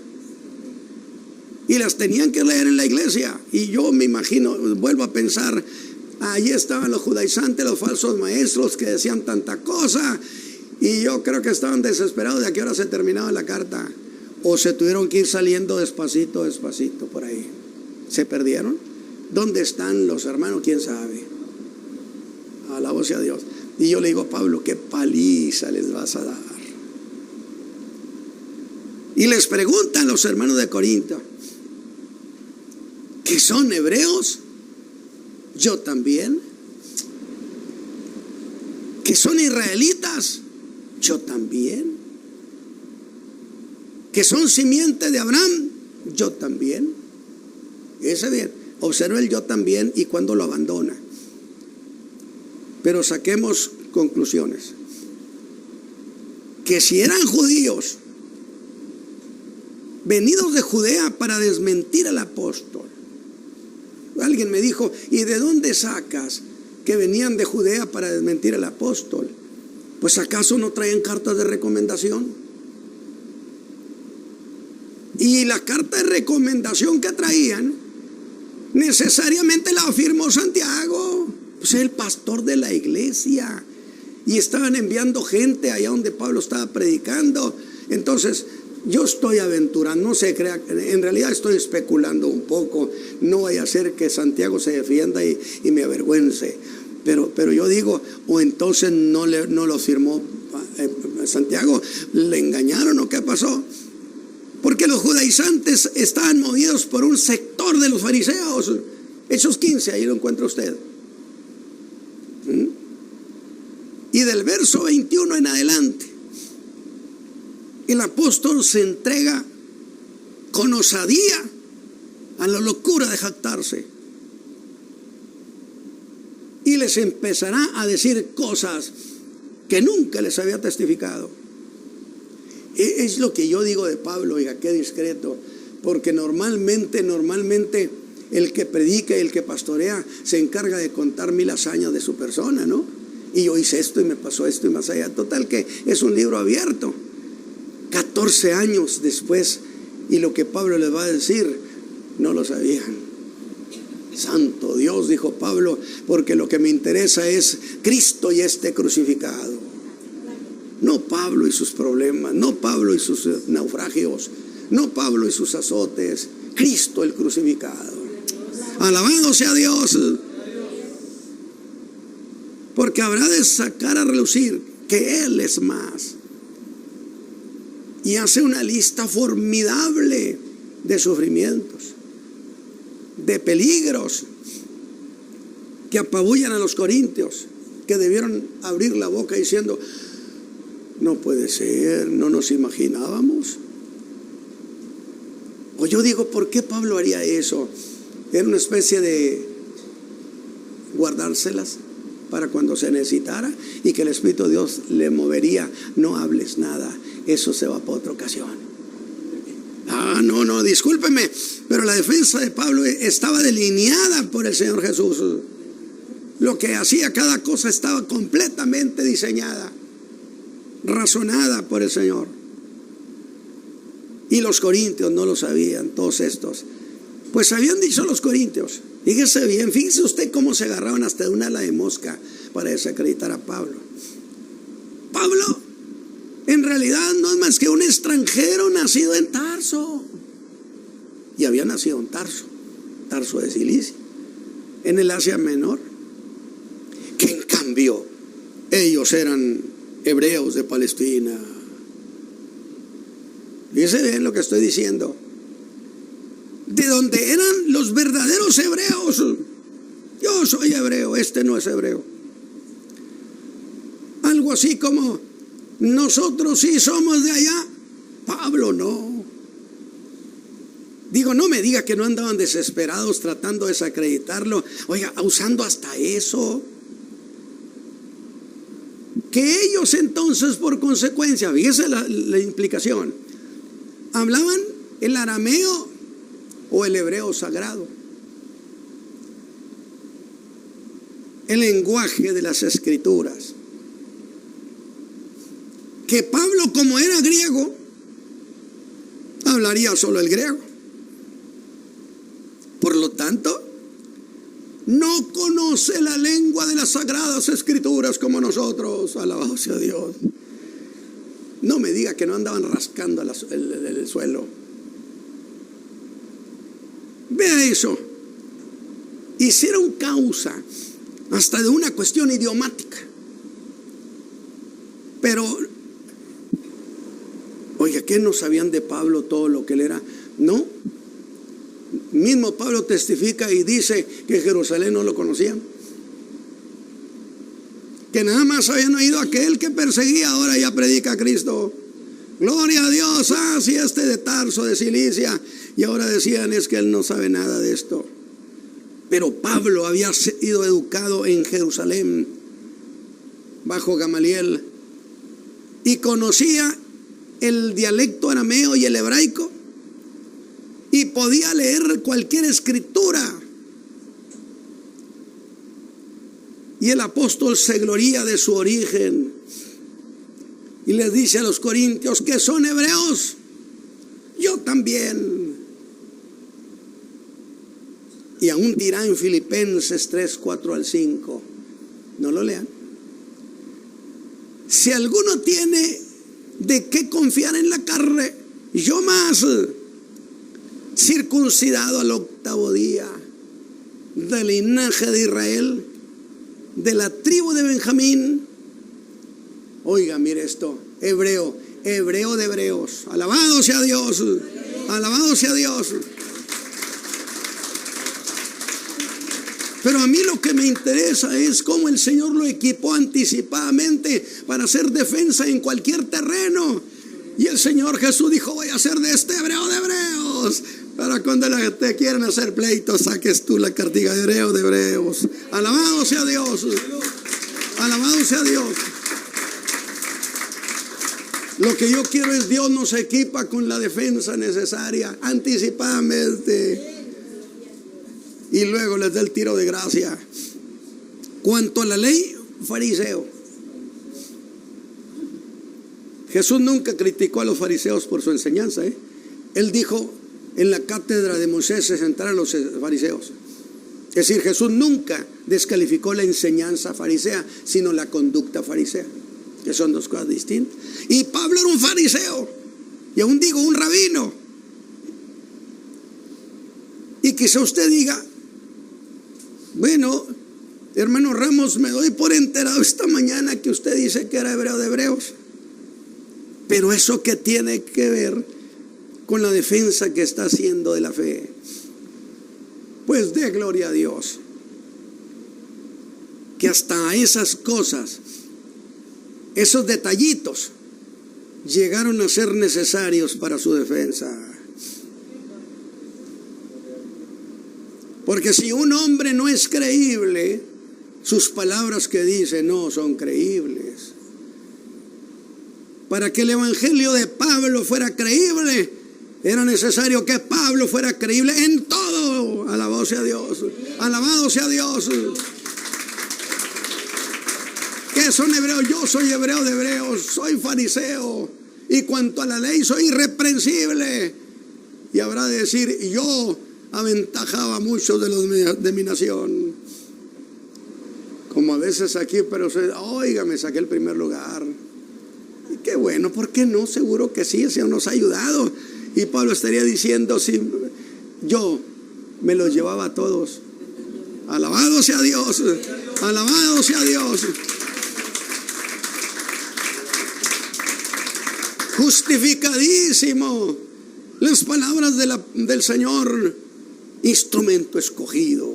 y las tenían que leer en la iglesia. Y yo me imagino, vuelvo a pensar, allí estaban los judaizantes, los falsos maestros que decían tanta cosa, y yo creo que estaban desesperados de a qué hora se terminaba la carta, o se tuvieron que ir saliendo despacito, despacito por ahí. ¿Se perdieron? ¿Dónde están los hermanos? ¿Quién sabe? Alabado sea Dios. Y yo le digo a Pablo, qué paliza les vas a dar. Y les preguntan los hermanos de Corinto, ¿que son hebreos? Yo también. ¿Que son israelitas? Yo también. ¿Que son simiente de Abraham? Yo también. Ese bien, observa el yo también y cuando lo abandona. Pero saquemos conclusiones. Que si eran judíos, venidos de Judea para desmentir al apóstol. Alguien me dijo, ¿y de dónde sacas que venían de Judea para desmentir al apóstol? Pues ¿acaso no traían cartas de recomendación? Y la carta de recomendación que traían necesariamente la firmó Santiago, pues el pastor de la iglesia, y estaban enviando gente allá donde Pablo estaba predicando. Entonces yo estoy aventurando, no se crea, en realidad estoy especulando un poco, no vaya a ser que Santiago se defienda y me avergüence, pero yo digo, o entonces no lo firmó Santiago, le engañaron o qué pasó. Porque los judaizantes estaban movidos por un sector de los fariseos. Hechos 15, ahí lo encuentra usted. Y del verso 21 en adelante, el apóstol se entrega con osadía a la locura de jactarse. Y les empezará a decir cosas que nunca les había testificado. Es lo que yo digo de Pablo, oiga, qué discreto, porque normalmente el que predica y el que pastorea se encarga de contar 1000 hazañas de su persona, ¿no? Y yo hice esto y me pasó esto y más allá. Total que es un libro abierto. 14 años después, y lo que Pablo les va a decir, no lo sabían. Santo Dios, dijo Pablo, porque lo que me interesa es Cristo y este crucificado. No Pablo y sus problemas, no Pablo y sus naufragios, no Pablo y sus azotes, Cristo el crucificado. Alabado sea Dios. Porque habrá de sacar a relucir que Él es más. Y hace una lista formidable de sufrimientos, de peligros que apabullan a los corintios, que debieron abrir la boca diciendo, no puede ser, no nos imaginábamos. O yo digo, ¿por qué Pablo haría eso? Era una especie de guardárselas para cuando se necesitara y que el Espíritu de Dios le movería. No hables nada, eso se va para otra ocasión. No, discúlpeme, pero la defensa de Pablo estaba delineada por el Señor Jesús. Lo que hacía cada cosa estaba completamente diseñada, razonada por el Señor. Y los corintios no lo sabían, todos estos. Pues habían dicho los corintios, fíjese bien, fíjese usted cómo se agarraban hasta de un ala de mosca para desacreditar a Pablo. Pablo en realidad no es más que un extranjero nacido en Tarso. Y había nacido en Tarso de Cilicia, en el Asia Menor. Que en cambio ellos eran hebreos de Palestina. Fíjense bien lo que estoy diciendo. de donde eran los verdaderos hebreos. Yo soy hebreo, este no es hebreo. Algo así como nosotros sí somos de allá, Pablo no. Digo, no me diga que no andaban desesperados tratando de desacreditarlo. Oiga, usando hasta eso. Que ellos entonces, por consecuencia, fíjese la implicación, hablaban el arameo o el hebreo sagrado, el lenguaje de las escrituras. Que Pablo, como era griego, hablaría solo el griego. Por lo tanto, no conoce la lengua de las sagradas escrituras como nosotros. Alabado sea Dios. No me diga que no andaban rascando el suelo. Vea eso. Hicieron causa hasta de una cuestión idiomática. Pero, oiga, ¿qué no sabían de Pablo todo lo que él era? No. Mismo Pablo testifica y dice que Jerusalén no lo conocían, que nada más habían oído a aquel que perseguía, ahora ya predica a Cristo. Gloria a Dios. Sí, este de Tarso, de Cilicia. Y ahora decían, es que él no sabe nada de esto. Pero Pablo había sido educado en Jerusalén bajo Gamaliel y conocía el dialecto arameo y el hebraico, y podía leer cualquier escritura. Y el apóstol se gloría de su origen y les dice a los corintios que son hebreos, yo también. Y aún dirá en Filipenses 3, 4 al 5, no lo lean: si alguno tiene de qué confiar en la carne, yo más, circuncidado al 8º día, del linaje de Israel, de la tribu de Benjamín. Oiga, mire esto, hebreo de hebreos. Alabado sea Dios, alabado sea Dios. Pero a mí lo que me interesa es cómo el Señor lo equipó anticipadamente para hacer defensa en cualquier terreno. Y el Señor Jesús dijo, voy a hacer de este hebreo de hebreos, para cuando te quieren hacer pleitos, saques tú la cartilla de hebreo de hebreos. Alabado sea Dios, alabado sea Dios. Lo que yo quiero es, Dios nos equipa con la defensa necesaria anticipadamente, y luego les da el tiro de gracia. Cuanto a la ley, fariseo. Jesús nunca criticó a los fariseos por su enseñanza, Él dijo, en la cátedra de Moisés se sentaron los fariseos. Es decir, Jesús nunca descalificó la enseñanza farisea, sino la conducta farisea, que son dos cosas distintas. Y Pablo era un fariseo, y aún digo, un rabino. Y quizá usted diga, bueno, hermano Ramos, me doy por enterado esta mañana que usted dice que era hebreo de hebreos. Pero eso ¿qué tiene que ver con la defensa que está haciendo de la fe? Pues dé gloria a Dios, que hasta esas cosas, esos detallitos, llegaron a ser necesarios para su defensa. Porque si un hombre no es creíble, sus palabras que dice no son creíbles. Para que el evangelio de Pablo fuera creíble, era necesario que Pablo fuera creíble en todo. Alabado sea Dios, alabado sea Dios. ¿Qué son hebreos? Yo soy hebreo de hebreos, soy fariseo, y cuanto a la ley soy irreprensible. Y habrá de decir, yo aventajaba a muchos de los de mi nación, como a veces aquí, pero oiga, me saqué el primer lugar. Y qué bueno, ¿por qué no? Seguro que sí, el Señor nos ha ayudado. Y Pablo estaría diciendo, si yo me los llevaba a todos. Alabado sea Dios, alabado sea Dios. Justificadísimo. Las palabras del Señor instrumento escogido.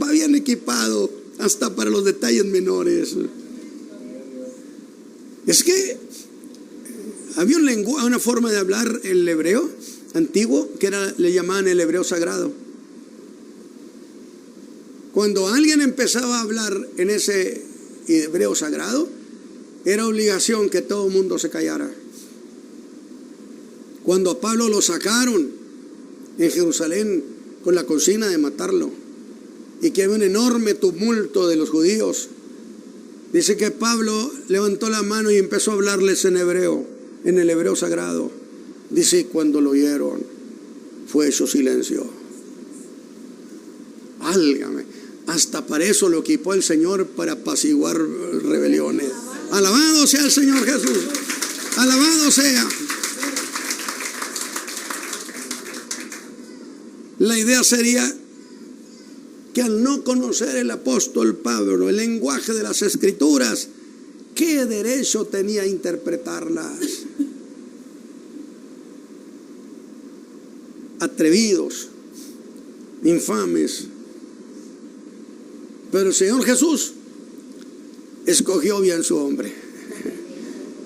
Va bien equipado hasta para los detalles menores. Es que había un lenguaje, una forma de hablar el hebreo antiguo que le llamaban el hebreo sagrado. Cuando alguien empezaba a hablar en ese hebreo sagrado, era obligación que todo el mundo se callara. Cuando a Pablo lo sacaron en Jerusalén con la consigna de matarlo, y que había un enorme tumulto de los judíos, dice que Pablo levantó la mano y empezó a hablarles en hebreo, en el hebreo sagrado. Dice, y cuando lo oyeron, fue hecho silencio. Válgame, hasta para eso lo equipó el Señor, para apaciguar rebeliones. Alabado sea el Señor Jesús, alabado sea. La idea sería que al no conocer el apóstol Pablo el lenguaje de las Escrituras, ¿qué derecho tenía a interpretarlas? Atrevidos, infames. Pero el Señor Jesús escogió bien su hombre.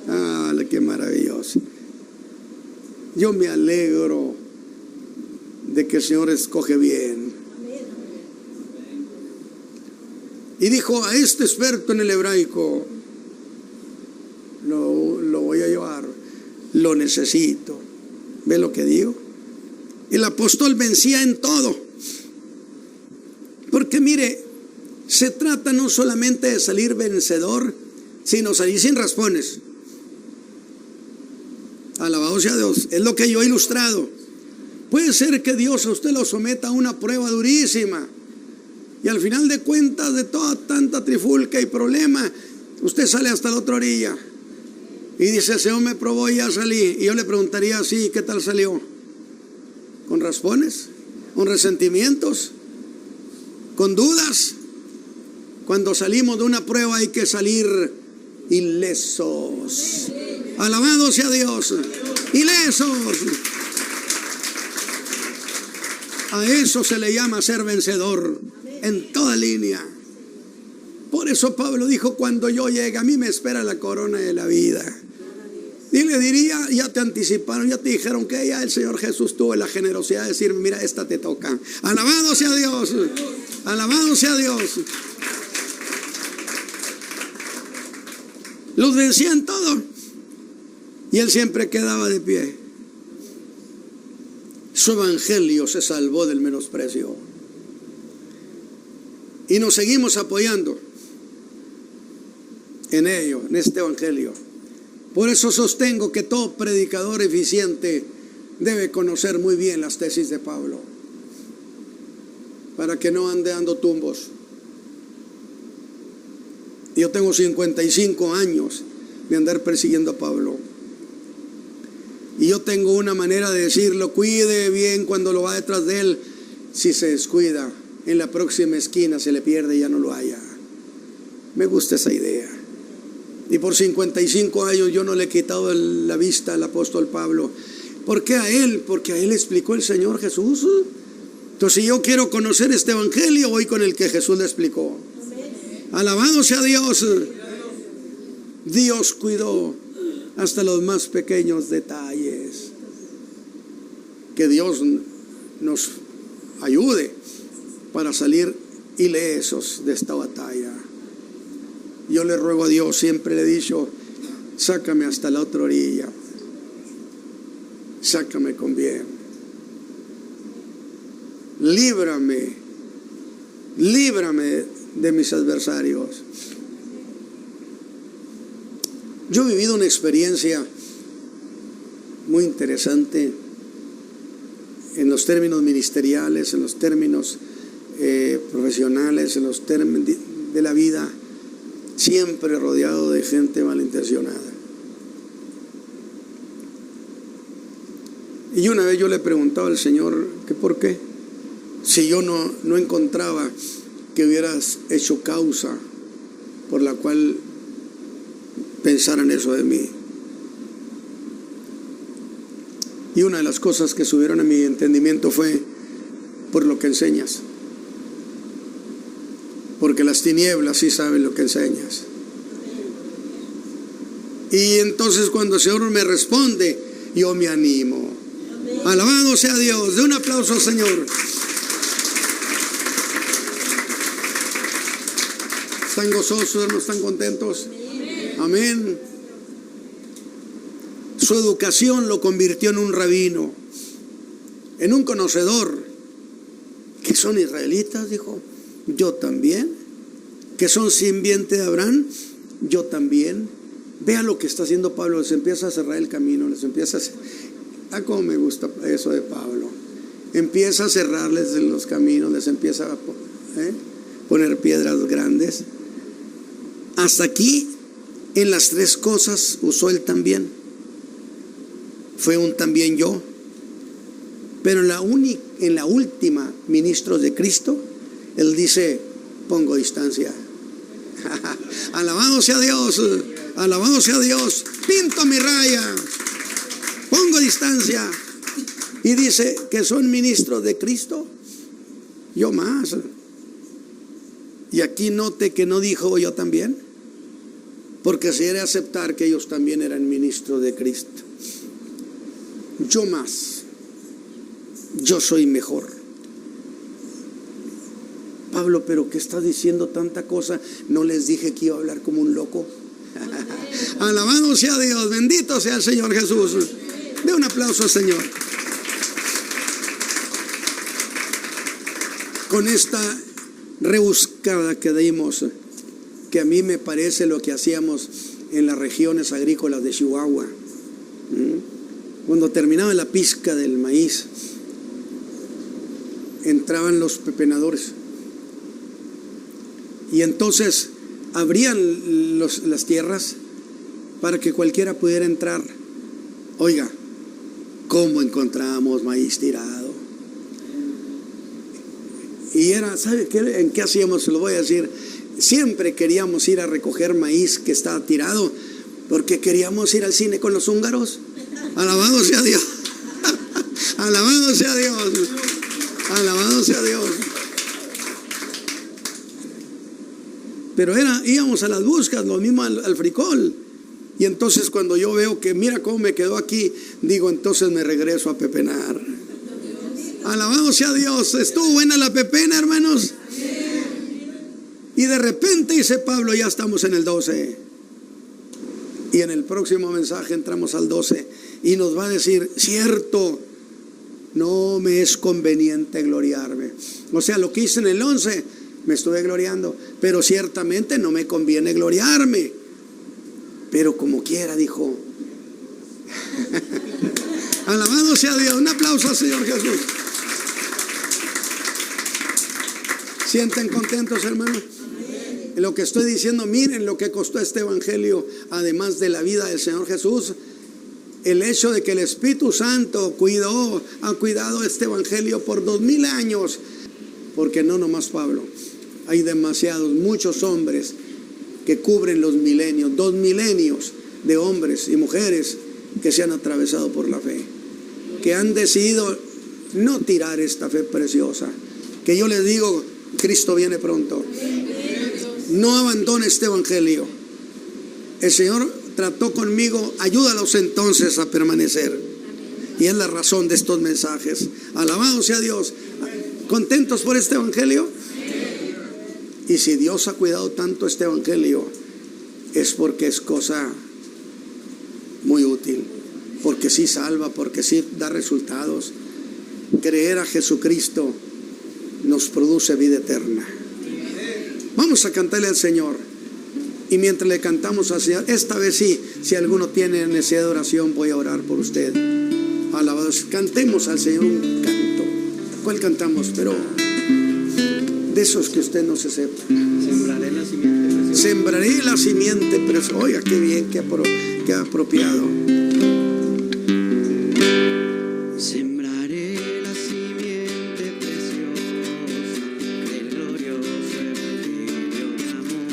¡Ah, qué maravilloso! Yo me alegro de que el Señor escoge bien. Y dijo a este experto en el hebraico, lo voy a llevar, lo necesito. ¿Ve lo que digo? El apóstol vencía en todo. Porque mire, se trata no solamente de salir vencedor, sino salir sin raspones. Alabado sea Dios. Es lo que yo he ilustrado. Puede ser que Dios a usted lo someta a una prueba durísima, y al final de cuentas, de toda tanta trifulca y problema, usted sale hasta la otra orilla y dice, el Señor me probó y ya salí. Y yo le preguntaría, sí, ¿qué tal salió? ¿Con raspones? ¿Con resentimientos? ¿Con dudas? Cuando salimos de una prueba hay que salir ilesos. Alabado sea Dios. Ilesos. A eso se le llama ser vencedor en toda línea. Por eso Pablo dijo, cuando yo llegue, a mí me espera la corona de la vida. Y le diría, ya te anticiparon, ya te dijeron que ya el Señor Jesús tuvo la generosidad de decir, mira, esta te toca. Alabado sea Dios. Alabado sea Dios. Los vencían todo, y él siempre quedaba de pie. Su evangelio se salvó del menosprecio. Y nos seguimos apoyando en ello, en este evangelio. Por eso sostengo que todo predicador eficiente debe conocer muy bien las tesis de Pablo, para que no ande dando tumbos. Yo tengo 55 años de andar persiguiendo a Pablo. Y yo tengo una manera de decirlo, cuide bien cuando lo va detrás de él. Si se descuida, en la próxima esquina se le pierde y ya no lo haya. Me gusta esa idea. Y por 55 años yo no le he quitado la vista al apóstol Pablo. ¿Por qué a él? Porque a él explicó el Señor Jesús. Entonces, si yo quiero conocer este evangelio, voy con el que Jesús le explicó. Alabado sea Dios. Dios cuidó hasta los más pequeños detalles. Que Dios nos ayude para salir ilesos de esta batalla. Yo le ruego a Dios, siempre le he dicho, sácame hasta la otra orilla, sácame con bien, líbrame de mis adversarios. Yo he vivido una experiencia muy interesante en los términos ministeriales, en los términos profesionales, en los términos de la vida, siempre rodeado de gente malintencionada. Y una vez yo le preguntaba al Señor que por qué, si yo no encontraba que hubieras hecho causa por la cual pensaran eso de mí. Y una de las cosas que subieron a mi entendimiento fue por lo que enseñas. Porque las tinieblas sí saben lo que enseñas. Y entonces cuando el Señor me responde, yo me animo. Alabado sea Dios. De un aplauso al Señor. ¿Están gozosos, hermanos? ¿Están contentos? Amén. Su educación lo convirtió en un rabino, en un conocedor. ¿Que son israelitas? Dijo. Yo también. ¿Que son simiente de Abraham? Yo también. Vea lo que está haciendo Pablo. Les empieza a cerrar el camino. Les empieza a... cómo me gusta eso de Pablo. Empieza a cerrarles los caminos. Les empieza a poner piedras grandes. Hasta aquí, en las tres cosas, usó él también. Fue un también yo. Pero en la última, ministros de Cristo, él dice, pongo distancia. Alabado sea Dios. Alabado sea Dios. Pinto mi raya. Pongo distancia. Y dice que son ministros de Cristo. Yo más. Y aquí note que no dijo yo también. Porque se debe aceptar que ellos también eran ministros de Cristo. Yo más. Yo soy mejor. Pablo, pero ¿qué estás diciendo tanta cosa? ¿No les dije que iba a hablar como un loco? Alabado sea Dios. Bendito sea el Señor Jesús. De un aplauso al Señor. Con esta rebuscada que dimos, que a mí me parece lo que hacíamos en las regiones agrícolas de Chihuahua, cuando terminaba la pizca del maíz, entraban los pepenadores y entonces abrían las tierras para que cualquiera pudiera entrar. Oiga, ¿cómo encontrábamos maíz tirado? Y era, ¿sabe qué? ¿En qué hacíamos? Se lo voy a decir. Siempre queríamos ir a recoger maíz que estaba tirado, porque queríamos ir al cine con los húngaros. Alabado sea Dios. Alabado sea Dios. Alabado sea Dios. Pero íbamos a las buscas, lo mismo al frijol. Y entonces cuando yo veo que mira cómo me quedó aquí, digo, entonces me regreso a pepenar. Alabado sea Dios. ¿Estuvo buena la pepena, hermanos? Y de repente, dice Pablo, ya estamos en el 12. Y en el próximo mensaje entramos al 12. Y nos va a decir, cierto, no me es conveniente gloriarme. O sea, lo que hice en el 11, me estuve gloriando. Pero ciertamente no me conviene gloriarme. Pero como quiera, dijo. Alabado sea Dios. Un aplauso al Señor Jesús. ¿Sienten contentos, hermanos? Lo que estoy diciendo, miren lo que costó este evangelio, además de la vida del Señor Jesús. El hecho de que el Espíritu Santo ha cuidado este evangelio por 2000 años. Porque no nomás Pablo, hay muchos hombres que cubren los milenios, 2 milenios de hombres y mujeres que se han atravesado por la fe, que han decidido no tirar esta fe preciosa. Que yo les digo, Cristo viene pronto. No abandone este evangelio. El Señor trató conmigo, ayúdalos entonces a permanecer. Y es la razón de estos mensajes. Alabado sea Dios. ¿Contentos por este evangelio? Y si Dios ha cuidado tanto este evangelio, es porque es cosa muy útil, porque sí salva, porque sí da resultados. Creer a Jesucristo nos produce vida eterna. Vamos a cantarle al Señor. Y mientras le cantamos al Señor, esta vez sí, si alguno tiene necesidad de oración, voy a orar por usted. Alabados. Cantemos al Señor un canto. ¿Cuál cantamos? Pero de esos que usted no se sepa. Sembraré la simiente preciosa. Sembraré la simiente preciosa. Oiga, qué bien, qué apropiado. Sembraré la simiente preciosa del glorioso evangelio de amor.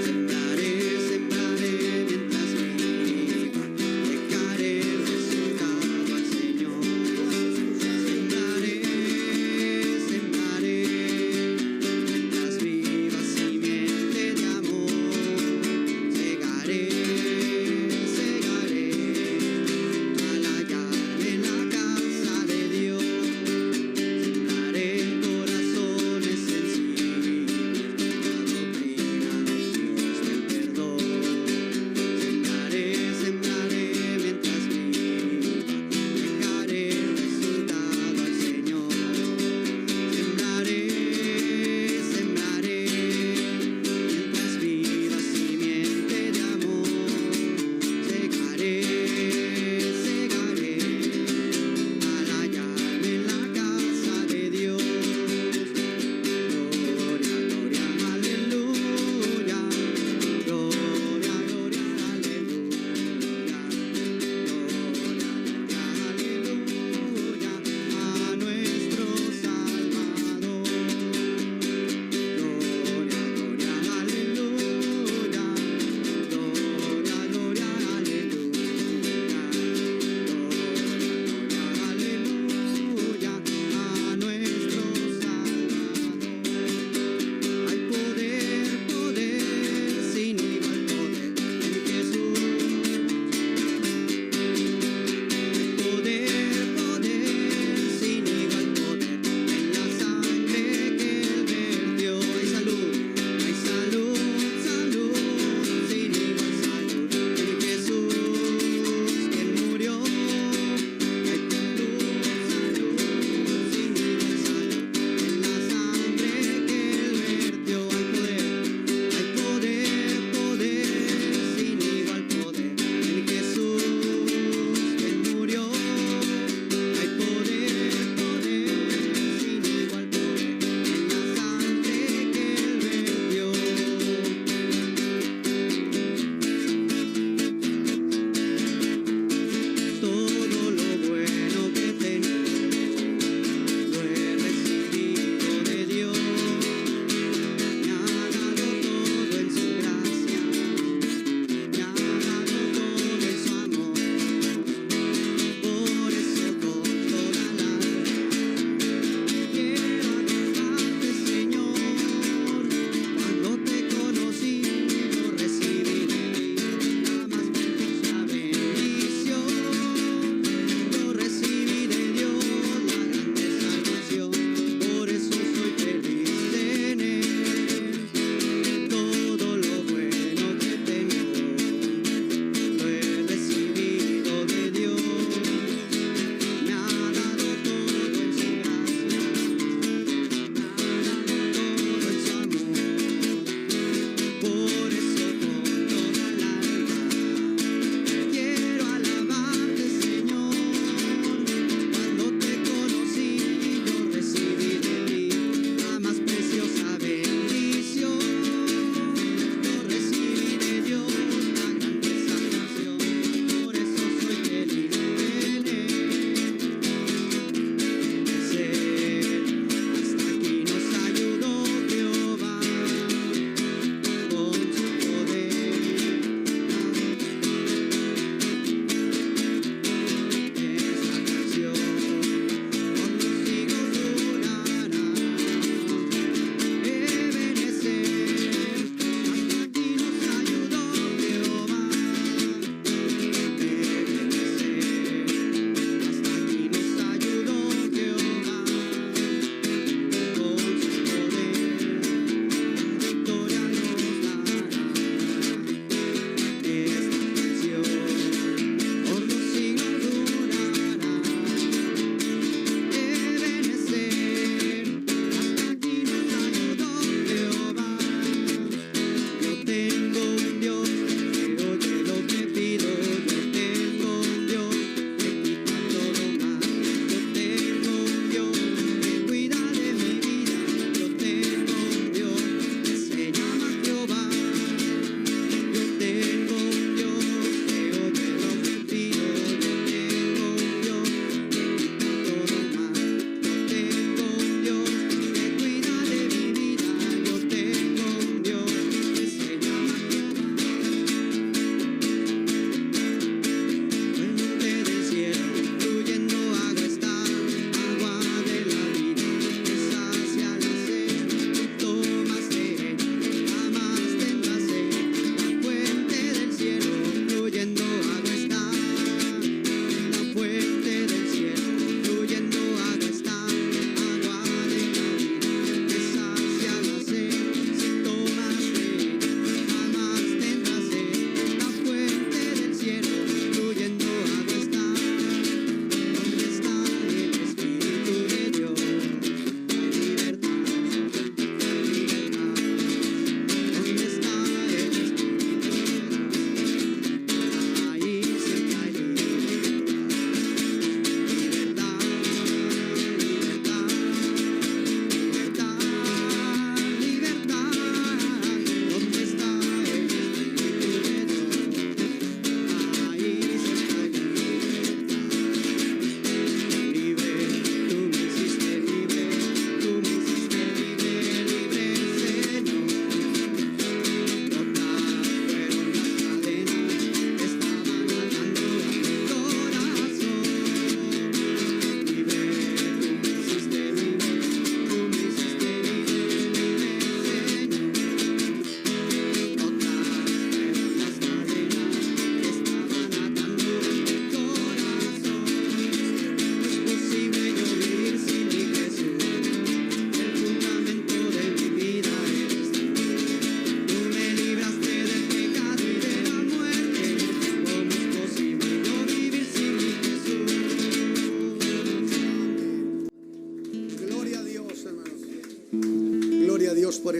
Sembraré mientras viva, dejaré el resultado al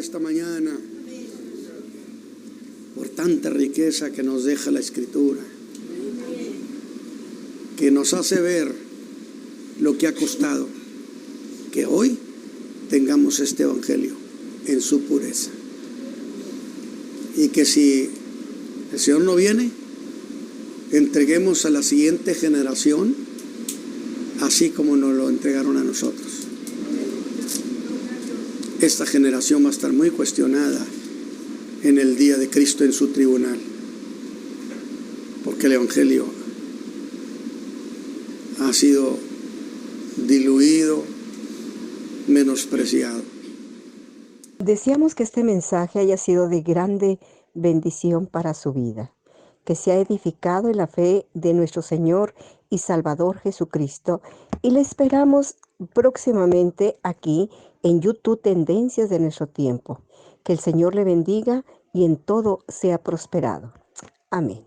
esta mañana por tanta riqueza que nos deja la Escritura, que nos hace ver lo que ha costado que hoy tengamos este Evangelio en su pureza. Y que si el Señor no viene, entreguemos a la siguiente generación así como nos lo entregaron a nosotros. Esta generación va a estar muy cuestionada en el día de Cristo en su tribunal, porque el Evangelio ha sido diluido, menospreciado. Deseamos que este mensaje haya sido de grande bendición para su vida, que sea edificado en la fe de nuestro Señor y Salvador Jesucristo, y le esperamos próximamente aquí en YouTube Tendencias de Nuestro Tiempo. Que el Señor le bendiga y en todo sea prosperado. Amén.